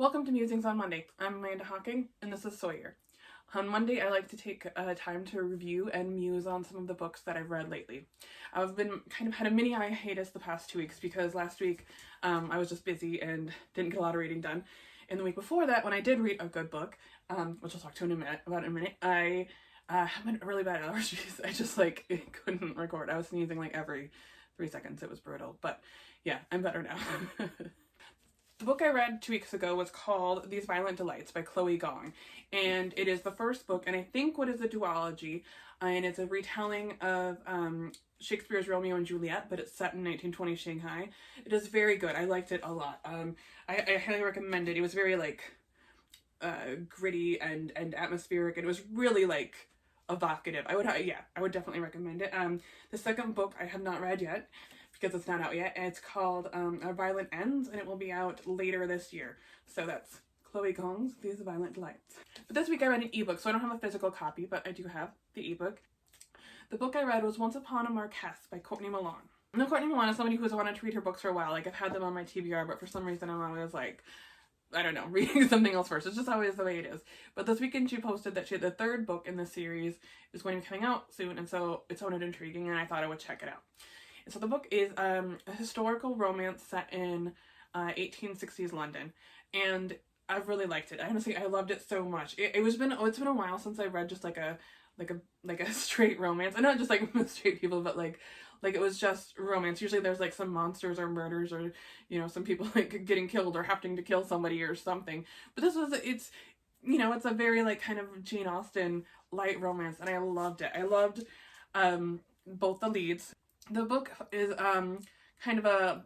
Welcome to Musings on Monday. I'm Amanda Hawking, and this is Sawyer. On Monday, I like to take time to review and muse on some of the books that I've read lately. I've been kind of had a mini hiatus the past 2 weeks because last week I was just busy and didn't get a lot of reading done. And the week before that, when I did read a good book, which I'll talk to about in a minute, I had really bad allergies. I just couldn't record. I was sneezing like every 3 seconds. It was brutal. But yeah, I'm better now. The book I read 2 weeks ago was called These Violent Delights by Chloe Gong, and it is the first book, and I think what is a duology, and it's a retelling of Shakespeare's Romeo and Juliet, but it's set in 1920 Shanghai. It is very good. I liked it a lot. I highly recommend it. It was very gritty and atmospheric, and it was really evocative. I would definitely recommend it. The second book I have not read yet, because it's not out yet, and it's called Our Violent Ends, and it will be out later this year. So that's Chloe Gong's These Violent Delights. But this week I read an ebook, so I don't have a physical copy, but I do have the ebook. The book I read was Once Upon a Marquess by Courtney Milan. Now, Courtney Milan is somebody who's wanted to read her books for a while. I've had them on my TBR, but for some reason I'm always I don't know, reading something else first. It's just always the way it is. But this weekend she posted that the third book in the series is going to be coming out soon, and so it sounded intriguing, and I thought I would check it out. So the book is a historical romance set in 1860s London, and I've really liked it. Honestly, I loved it so much. It's been a while since I read just like a straight romance, and not just straight people, but it was just romance. Usually there's some monsters or murders or some people getting killed or having to kill somebody or something. But it's a very kind of Jane Austen light romance, and I loved it. I loved both the leads. The book is kind of a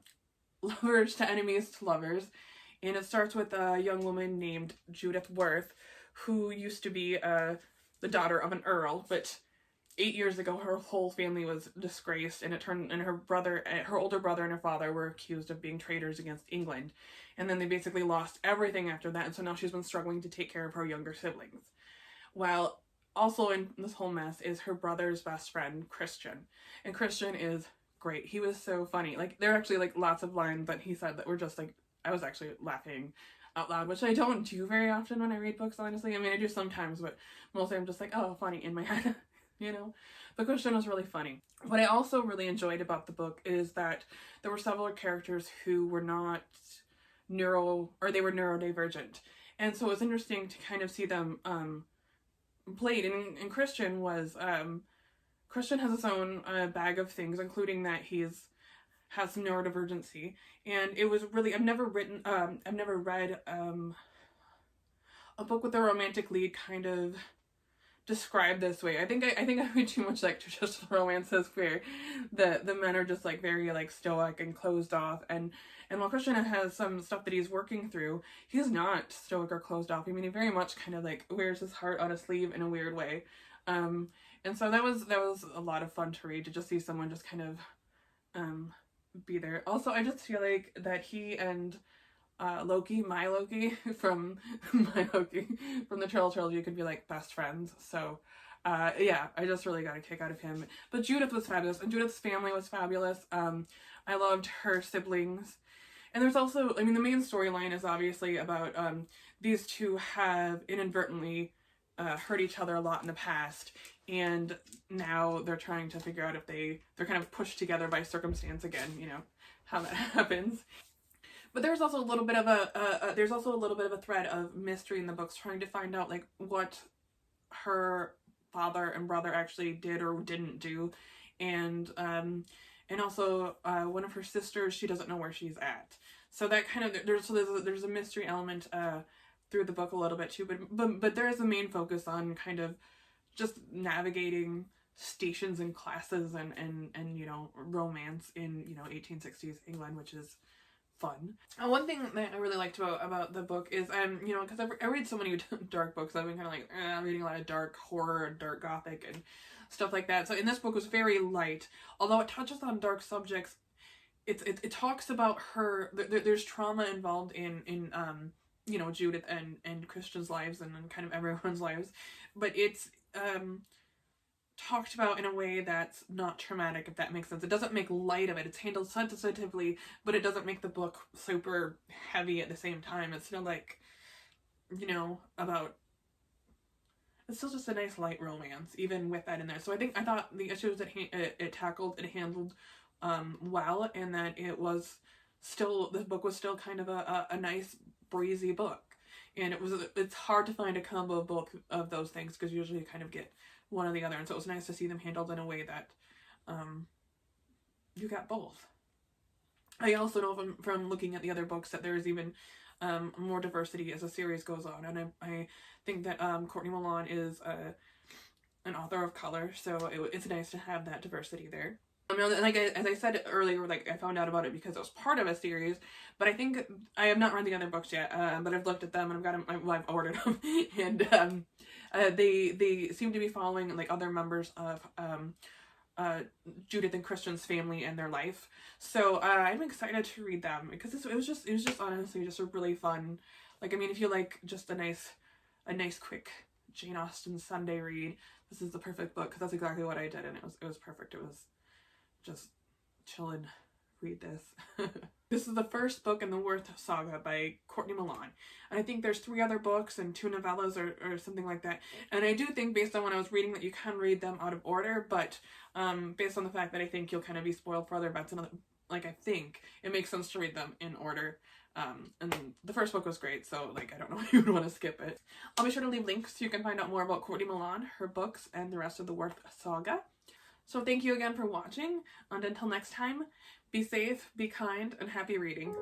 lovers to enemies to lovers, and it starts with a young woman named Judith Worth, who used to be the daughter of an earl, but 8 years ago her whole family was disgraced, and her older brother and her father were accused of being traitors against England, and then they basically lost everything after that, and so now she's been struggling to take care of her younger siblings. Well, also in this whole mess is her brother's best friend, Christian. And Christian is great. He was so funny. There are actually lots of lines that he said that were just I was actually laughing out loud, which I don't do very often when I read books, honestly. I mean, I do sometimes, but mostly I'm just oh, funny in my head, But Christian was really funny. What I also really enjoyed about the book is that there were several characters who were not they were neurodivergent. And so it was interesting to kind of see them played, and Christian has his own bag of things, including that has some neurodivergency, and it was really I've never read a book with a romantic lead kind of described this way. I think I read too much traditional romances where the men are just very stoic and closed off, and while Christian has some stuff that he's working through, he's not stoic or closed off. I mean, he very much kind of wears his heart on a sleeve in a weird way. And so that was a lot of fun to read, to just see someone just kind of be there. Also, I just feel that he and Loki from the Troll Trilogy could be best friends. So yeah, I just really got a kick out of him. But Judith was fabulous, and Judith's family was fabulous. I loved her siblings. And there's also, I mean, the main storyline is obviously about these two have inadvertently hurt each other a lot in the past, and now they're trying to figure out if they're kind of pushed together by circumstance again, how that happens. But there's also a little bit of a thread of mystery in the books, trying to find out what her father and brother actually did or didn't do, and also one of her sisters, she doesn't know where she's at. So that kind of there's a mystery element through the book a little bit too, but there is a main focus on kind of just navigating stations and classes and romance in 1860s England, which is fun. One thing that I really liked about the book is because I read so many dark books, I've been kind of reading a lot of dark horror and dark gothic and stuff like that. So in this book was very light, although it touches on dark subjects. It talks about her. There's trauma involved in Judith and Christian's lives and kind of everyone's lives, but it's talked about in a way that's not traumatic, if that makes sense. It doesn't make light of it. It's handled sensitively, but it doesn't make the book super heavy at the same time. It's still like, you know, about, it's still just a nice light romance, even with that in there. So I thought the issues that it tackled, it handled well, and that it was still, this book was still kind of a nice breezy book. And it's hard to find a combo of both of those things, because usually you kind of get one or the other, and so it was nice to see them handled in a way that you got both. I also know from looking at the other books that there's even more diversity as the series goes on, and I think that Courtney Milan is an author of color, so it's nice to have that diversity there. Like as I said earlier, like I found out about it because it was part of a series, but I think I have not read the other books yet. But I've looked at them and I've got them. I've ordered them, and they seem to be following like other members of Judith and Christian's family and their life. So I'm excited to read them, because it was just honestly just a really fun. Like, I mean, if you like just a nice quick Jane Austen Sunday read, this is the perfect book, because that's exactly what I did, and it was perfect. It was just chill and read this. This is the first book in the Worth saga by Courtney Milan. And I think there's 3 other books and 2 novellas or something like that. And I do think, based on what I was reading, that you can read them out of order, but based on the fact that I think you'll kind of be spoiled for other bets, and like, I think it makes sense to read them in order. And the first book was great, so like, I don't know if you would want to skip it. I'll be sure to leave links so you can find out more about Courtney Milan, her books, and the rest of the Worth saga. So thank you again for watching, and until next time, be safe, be kind, and happy reading.